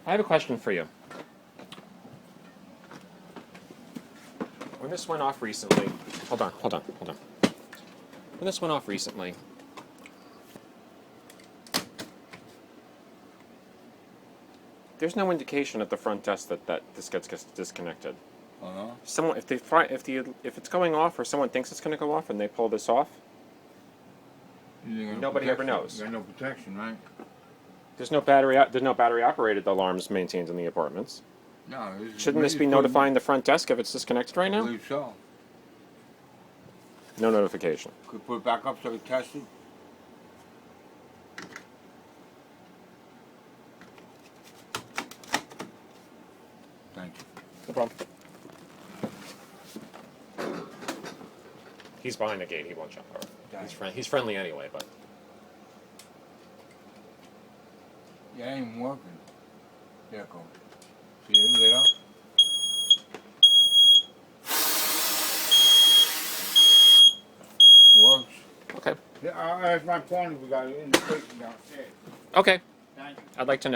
I have a question for you. When this went off recently, hold on. When this went off recently, there's no indication at the front desk that this gets disconnected. Oh no? Someone, if it's going off, or someone thinks it's going to go off, and they pull this off, nobody ever knows. You got no protection, right? There's no battery operated alarms maintained in the apartments. No. Shouldn't this be notifying the front desk if it's disconnected right I now? believe so. No notification. Could we put it back up so we test it? Thank you. No problem. He's behind the gate. He won't jump over. He's friendly anyway, but. Yeah, it ain't working. There it goes. See it lit up? Works. Okay. Yeah, that's my point. We got an indication downstairs. Okay. Thank you. I'd like to know.